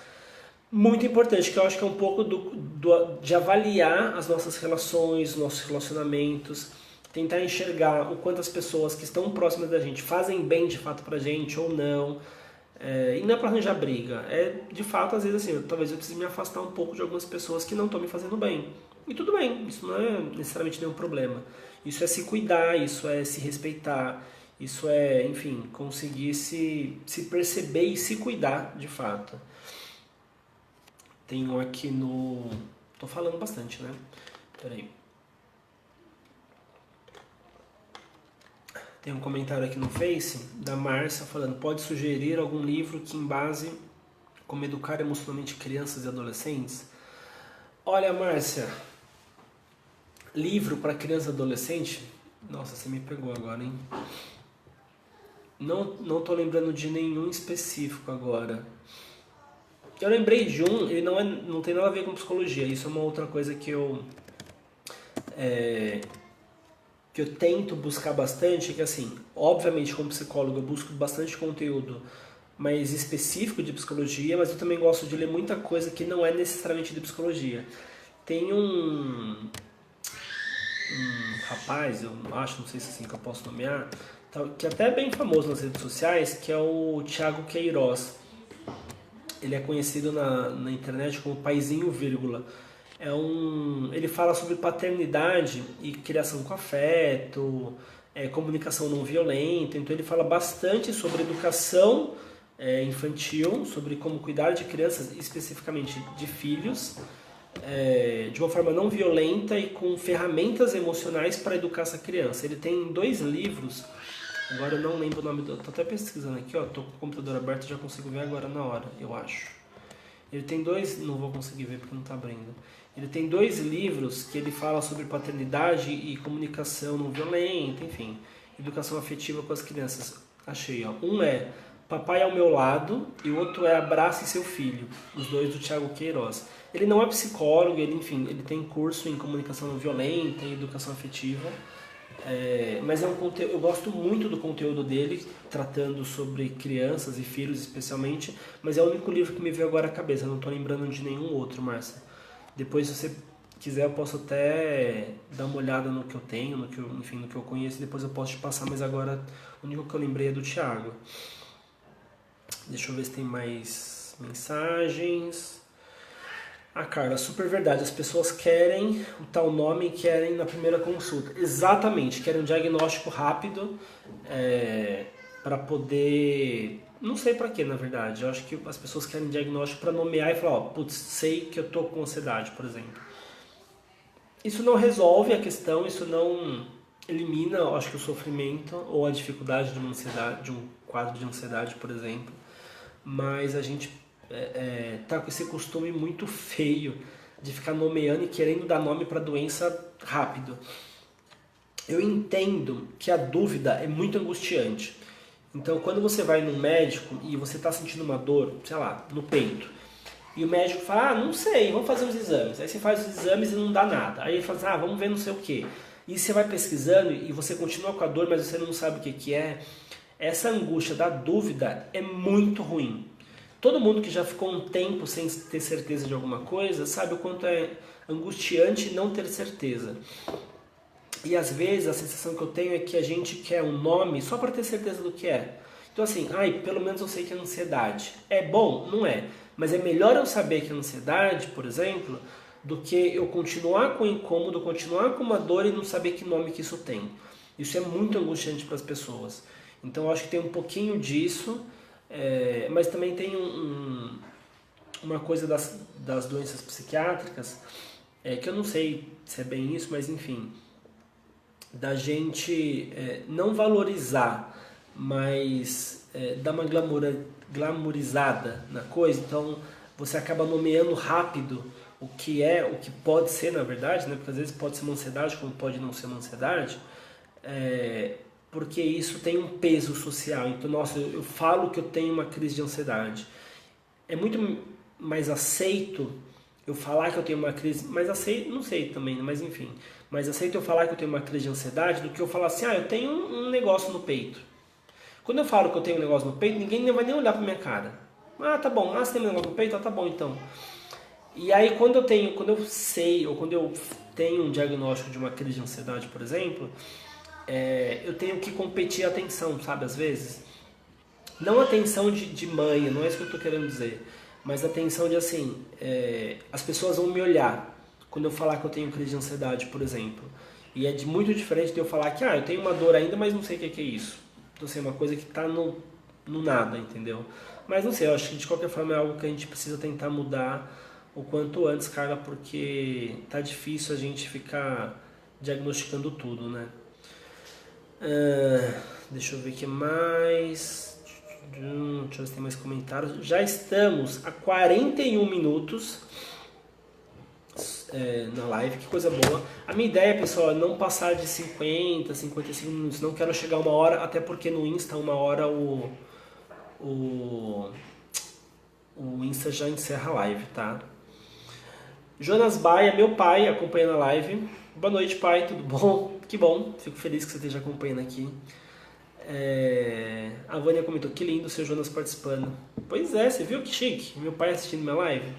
S1: Muito importante, que eu acho que é um pouco de avaliar as nossas relações, nossos relacionamentos, tentar enxergar o quanto as pessoas que estão próximas da gente fazem bem de fato pra gente ou não. E não é pra arranjar briga, de fato, às vezes assim, talvez eu precise me afastar um pouco de algumas pessoas que não estão me fazendo bem. E tudo bem, isso não é necessariamente nenhum problema. Isso é se cuidar, isso é se respeitar, isso é, enfim, conseguir se perceber e se cuidar de fato. Tem um aqui no... Tô falando bastante, né? Peraí. Tem um comentário aqui no Face da Márcia falando: pode sugerir algum livro que embase como educar emocionalmente crianças e adolescentes? Olha, Márcia, livro para criança e adolescente? Nossa, você me pegou agora, hein? Não tô lembrando de nenhum específico agora. Eu lembrei de um, ele não tem nada a ver com psicologia, isso é uma outra coisa que eu tento buscar bastante, que assim, obviamente como psicólogo eu busco bastante conteúdo mais específico de psicologia, mas eu também gosto de ler muita coisa que não é necessariamente de psicologia. Tem um rapaz, eu acho, não sei se é assim que eu posso nomear, que até é bem famoso nas redes sociais, que é o Thiago Queiroz. Ele é conhecido na internet como Paizinho Vírgula. Ele fala sobre paternidade e criação com afeto, comunicação não violenta. Então ele fala bastante sobre educação infantil, sobre como cuidar de crianças, especificamente de filhos, de uma forma não violenta e com ferramentas emocionais para educar essa criança. Ele tem 2 livros, agora eu não lembro o nome, tô até pesquisando aqui, ó, tô com o computador aberto, já consigo ver agora na hora, eu acho. Ele tem 2, não vou conseguir ver porque não está abrindo. Ele tem 2 livros que ele fala sobre paternidade e comunicação não violenta, enfim, educação afetiva com as crianças. Achei, ó. Um é Papai ao Meu Lado e o outro é Abrace Seu Filho, os 2 do Thiago Queiroz. Ele não é psicólogo, ele tem curso em comunicação não violenta e educação afetiva, mas eu gosto muito do conteúdo dele, tratando sobre crianças e filhos especialmente, mas é o único livro que me veio agora à cabeça, eu não estou lembrando de nenhum outro, Márcia. Depois, se você quiser, eu posso até dar uma olhada no que eu tenho, no que eu conheço, e depois eu posso te passar, mas agora o único que eu lembrei é do Thiago. Deixa eu ver se tem mais mensagens. Carla, super verdade. As pessoas querem o tal nome e querem na primeira consulta. Exatamente, querem um diagnóstico rápido para poder... Não sei para quê, na verdade. Eu acho que as pessoas querem diagnóstico para nomear e falar, putz, sei que eu tô com ansiedade, por exemplo. Isso não resolve a questão, isso não elimina, eu acho que o sofrimento ou a dificuldade de uma ansiedade, de um quadro de ansiedade, por exemplo. Mas a gente tá com esse costume muito feio de ficar nomeando e querendo dar nome para doença rápido. Eu entendo que a dúvida é muito angustiante. Então, quando você vai num médico e você está sentindo uma dor, sei lá, no peito, e o médico fala, não sei, vamos fazer uns exames. Aí você faz os exames e não dá nada. Aí ele fala, vamos ver não sei o que. E você vai pesquisando e você continua com a dor, mas você não sabe o que é. Essa angústia da dúvida é muito ruim. Todo mundo que já ficou um tempo sem ter certeza de alguma coisa sabe o quanto é angustiante não ter certeza. E às vezes a sensação que eu tenho é que a gente quer um nome só para ter certeza do que é. Então assim, pelo menos eu sei que é ansiedade. É bom? Não é. Mas é melhor eu saber que é ansiedade, por exemplo, do que eu continuar com incômodo, continuar com uma dor e não saber que nome que isso tem. Isso é muito angustiante para as pessoas. Então eu acho que tem um pouquinho disso, mas também tem uma coisa das doenças psiquiátricas, que eu não sei se é bem isso, mas enfim, da gente não valorizar, mas dar uma glamourizada na coisa. Então você acaba nomeando rápido o que é, o que pode ser na verdade, né? Porque às vezes pode ser uma ansiedade, como pode não ser uma ansiedade, porque isso tem um peso social. Então, nossa, eu falo que eu tenho uma crise de ansiedade. É muito mais aceito eu falar que eu tenho uma crise, mas aceito, não sei também, mas enfim, mas aceito eu falar que eu tenho uma crise de ansiedade do que eu falar assim, eu tenho um negócio no peito. Quando eu falo que eu tenho um negócio no peito, ninguém vai nem olhar pra minha cara. Tá bom, você tem um negócio no peito? Tá bom então. E aí quando eu sei, ou quando eu tenho um diagnóstico de uma crise de ansiedade, por exemplo, eu tenho que competir a atenção, sabe, às vezes. Não atenção de manha, não é isso que eu estou querendo dizer, mas atenção de assim, as pessoas vão me olhar quando eu falar que eu tenho crise de ansiedade, por exemplo. E é muito diferente de eu falar que eu tenho uma dor ainda, mas não sei o que é isso. Então, assim, é uma coisa que está no nada, entendeu? Mas não sei, eu acho que de qualquer forma é algo que a gente precisa tentar mudar o quanto antes, Carla, porque tá difícil a gente ficar diagnosticando tudo, né? Deixa eu ver o que mais. Deixa eu ver se tem mais comentários. Já estamos a 41 minutos na live, que coisa boa. A minha ideia, pessoal, é não passar de 50, 55 minutos. Não quero chegar a 1 hora, até porque no Insta, 1 hora o Insta já encerra a live, tá? Jonas Baia, meu pai, acompanhando a live. Boa noite, pai, tudo bom? Que bom, fico feliz que você esteja acompanhando aqui. A Vânia comentou, que lindo o seu Jonas participando. Pois é, você viu que chique? Meu pai assistindo minha live.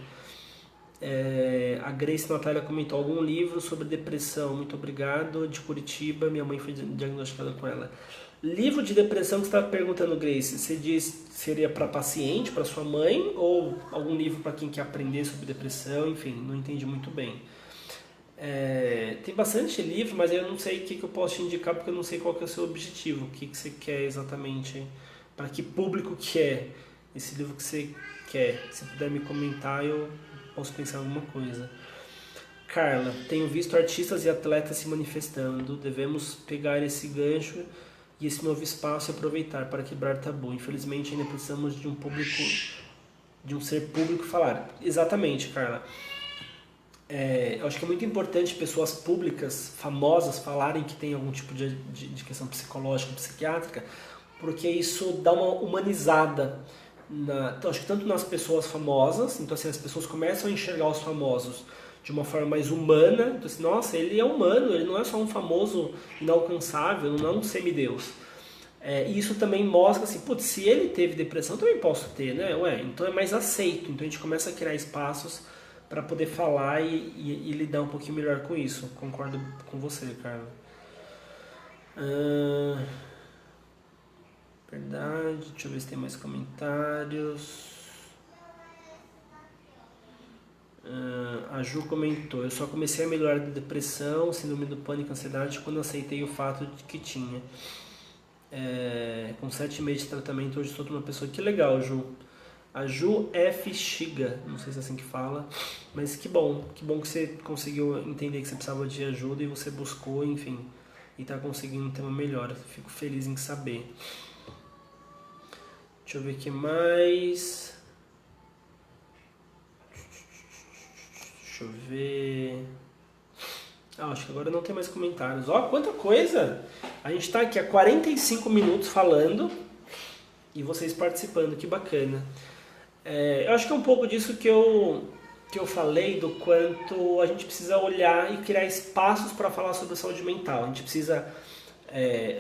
S1: A Grace Natália comentou, algum livro sobre depressão, muito obrigado, de Curitiba, minha mãe foi diagnosticada com ela. Livro de depressão que você está perguntando, Grace, você diz seria para paciente, para sua mãe, ou algum livro para quem quer aprender sobre depressão? Enfim, não entendi muito bem. Tem bastante livro, mas eu não sei o que eu posso te indicar, porque eu não sei qual que é o seu objetivo, o que você quer exatamente, para que público que é esse livro que você quer. Se puder me comentar, eu posso pensar em alguma coisa. Carla, tenho visto artistas e atletas se manifestando, devemos pegar esse gancho e esse novo espaço e aproveitar para quebrar tabu. Infelizmente ainda precisamos de um ser público falar. Exatamente, Carla. Eu acho que é muito importante pessoas públicas, famosas, falarem que tem algum tipo de questão psicológica, psiquiátrica, porque isso dá uma humanizada. Então, acho que tanto nas pessoas famosas, então assim, as pessoas começam a enxergar os famosos de uma forma mais humana, então assim, nossa, ele é humano, ele não é só um famoso inalcançável, não é um semideus. E isso também mostra assim, putz, se ele teve depressão, eu também posso ter, né? Então é mais aceito, então a gente começa a criar espaços para poder falar e lidar um pouquinho melhor com isso. Concordo com você, Carla. Verdade, deixa eu ver se tem mais comentários. A Ju comentou, eu só comecei a melhorar da depressão, síndrome do pânico, ansiedade, quando aceitei o fato de que tinha. Com 7 meses de tratamento, hoje sou uma pessoa. Que legal, Ju. A Ju F. Chiga, não sei se é assim que fala, mas que bom que você conseguiu entender que você precisava de ajuda e você buscou, enfim, e está conseguindo ter uma melhora. Fico feliz em saber. Deixa eu ver o que mais. Deixa eu ver. Acho que agora não tem mais comentários. Quanta coisa! A gente está aqui há 45 minutos falando e vocês participando, que bacana. Eu acho que é um pouco disso que eu falei, do quanto a gente precisa olhar e criar espaços para falar sobre saúde mental. A gente precisa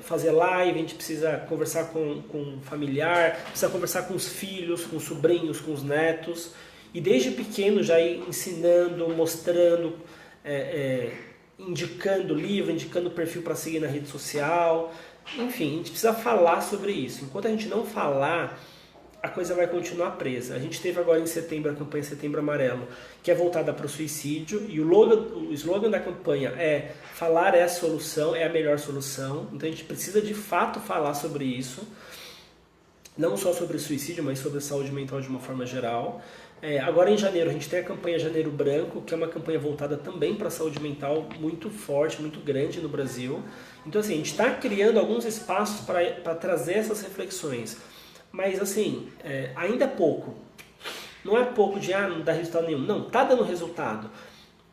S1: fazer live, a gente precisa conversar com familiar, precisa conversar com os filhos, com os sobrinhos, com os netos. E desde pequeno já ir ensinando, mostrando, indicando livro, indicando perfil para seguir na rede social. Enfim, a gente precisa falar sobre isso. Enquanto a gente não falar, a coisa vai continuar presa. A gente teve agora em setembro a campanha Setembro Amarelo, que é voltada para o suicídio, e o slogan da campanha é falar é a solução, é a melhor solução. Então a gente precisa de fato falar sobre isso. não só sobre suicídio, mas sobre saúde mental de uma forma geral. Agora em janeiro a gente tem a campanha Janeiro Branco, que é uma campanha voltada também para a saúde mental muito forte, muito grande no Brasil. Então assim, a gente está criando alguns espaços para trazer essas reflexões. Mas assim, ainda é pouco. Não é pouco de não dá resultado nenhum. Não, está dando resultado.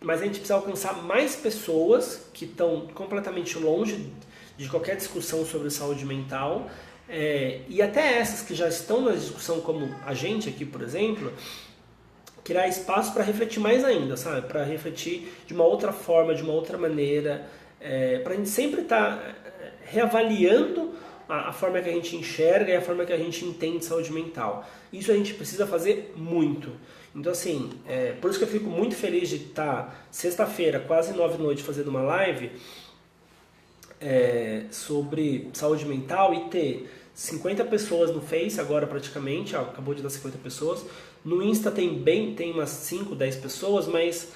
S1: Mas a gente precisa alcançar mais pessoas que estão completamente longe de qualquer discussão sobre saúde mental. E até essas que já estão na discussão, como a gente aqui, por exemplo, criar espaço para refletir mais ainda, sabe? Para refletir de uma outra forma, de uma outra maneira, para a gente sempre estar reavaliando a forma que a gente enxerga e a forma que a gente entende saúde mental. Isso a gente precisa fazer muito. Então assim, por isso que eu fico muito feliz de estar sexta-feira, quase 9 da noite, fazendo uma live sobre saúde mental e ter 50 pessoas no Face agora praticamente, acabou de dar 50 pessoas. No Insta tem umas 5, 10 pessoas, mas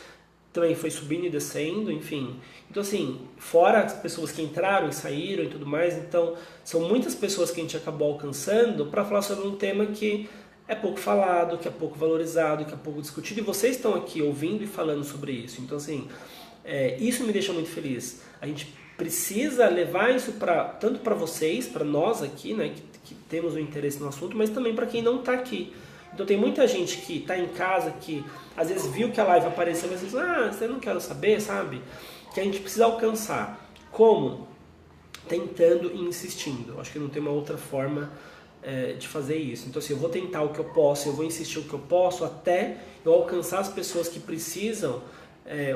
S1: também foi subindo e descendo, enfim. Então assim, fora as pessoas que entraram e saíram e tudo mais, então são muitas pessoas que a gente acabou alcançando para falar sobre um tema que é pouco falado, que é pouco valorizado, que é pouco discutido, e vocês estão aqui ouvindo e falando sobre isso. Então assim, isso me deixa muito feliz. A gente precisa levar isso tanto para vocês, para nós aqui, né, que temos um interesse no assunto, mas também para quem não está aqui. Então tem muita gente que está em casa, que às vezes viu que a live apareceu, mas diz, você não quer saber, sabe? Que a gente precisa alcançar. Como? Tentando e insistindo. Acho que não tem uma outra forma de fazer isso. Então assim, eu vou tentar o que eu posso, eu vou insistir o que eu posso, até eu alcançar as pessoas que precisam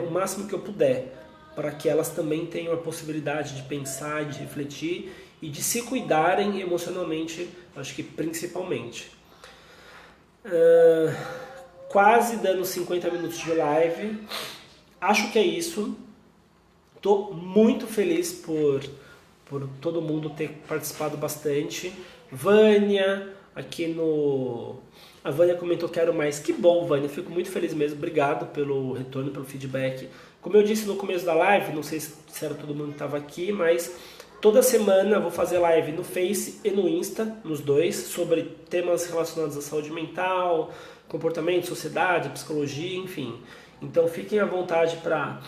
S1: o máximo que eu puder, para que elas também tenham a possibilidade de pensar, de refletir e de se cuidarem emocionalmente, acho que principalmente. Quase dando 50 minutos de live. Acho que é isso. Estou muito feliz por todo mundo ter participado bastante. Vânia, a Vânia comentou quero mais. Que bom, Vânia, fico muito feliz mesmo. Obrigado pelo retorno, pelo feedback. Como eu disse no começo da live, não sei se era todo mundo que estava aqui, mas toda semana eu vou fazer live no Face e no Insta, nos dois, sobre temas relacionados à saúde mental, comportamento, sociedade, psicologia, enfim. Então fiquem à vontade para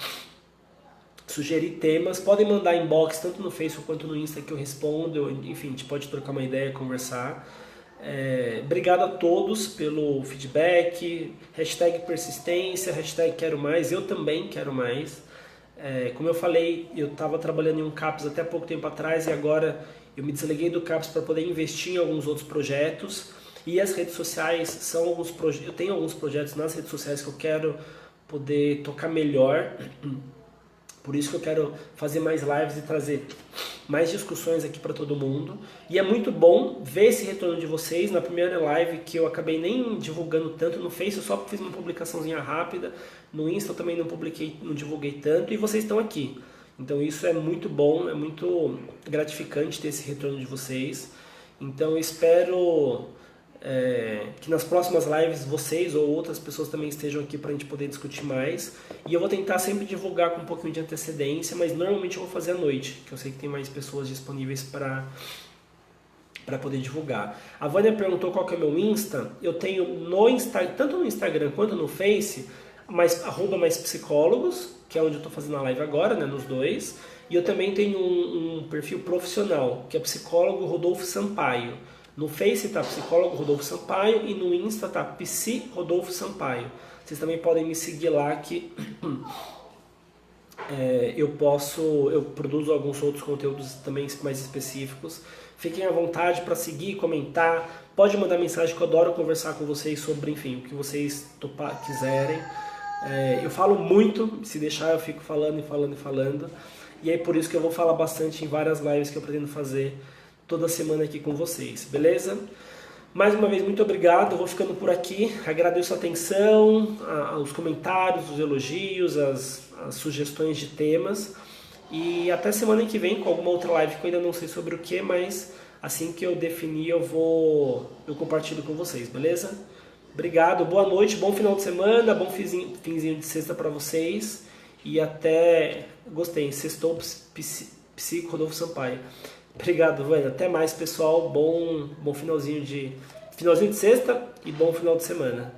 S1: sugerir temas. Podem mandar inbox tanto no Facebook quanto no Insta que eu respondo. Enfim, a gente pode trocar uma ideia, conversar. Obrigado a todos pelo feedback. Hashtag persistência, hashtag quero mais. Eu também quero mais. Como eu falei, eu estava trabalhando em um CAPS até pouco tempo atrás e agora eu me desliguei do CAPS para poder investir em alguns outros projetos. E as redes sociais são alguns projetos. Eu tenho alguns projetos nas redes sociais que eu quero poder tocar melhor. Por isso que eu quero fazer mais lives e trazer mais discussões aqui para todo mundo. E é muito bom ver esse retorno de vocês. Na primeira live, que eu acabei nem divulgando tanto no Face, eu só fiz uma publicaçãozinha rápida. No Insta eu também não divulguei tanto. E vocês estão aqui. Então isso é muito bom, é muito gratificante ter esse retorno de vocês. Então eu espero que nas próximas lives vocês ou outras pessoas também estejam aqui para a gente poder discutir mais. E eu vou tentar sempre divulgar com um pouquinho de antecedência, mas normalmente eu vou fazer à noite, que eu sei que tem mais pessoas disponíveis para poder divulgar. A Vânia perguntou qual que é o meu Insta. Eu tenho tanto no Instagram quanto no Face, @mais psicólogos, que é onde eu estou fazendo a live agora, né, nos dois. E eu também tenho um perfil profissional, que é psicólogo Rodolfo Sampaio. No Face tá psicólogo Rodolfo Sampaio e no Insta tá psi Rodolfo Sampaio. Vocês também podem me seguir lá que eu produzo alguns outros conteúdos também mais específicos. Fiquem à vontade para seguir, comentar. Pode mandar mensagem que eu adoro conversar com vocês sobre, enfim, o que vocês quiserem. Eu falo muito, se deixar eu fico falando e falando e falando. E é por isso que eu vou falar bastante em várias lives que eu pretendo fazer toda semana aqui com vocês, beleza? Mais uma vez, muito obrigado, eu vou ficando por aqui, agradeço a atenção, os comentários, os elogios, as sugestões de temas, e até semana que vem com alguma outra live que eu ainda não sei sobre o que, mas assim que eu definir eu compartilho com vocês, beleza? Obrigado, boa noite, bom final de semana, bom finzinho de sexta para vocês, e até, gostei, sextou Psi Rodolfo Sampaio. Obrigado, Vânia. Até mais, pessoal. Bom finalzinho de sexta e bom final de semana.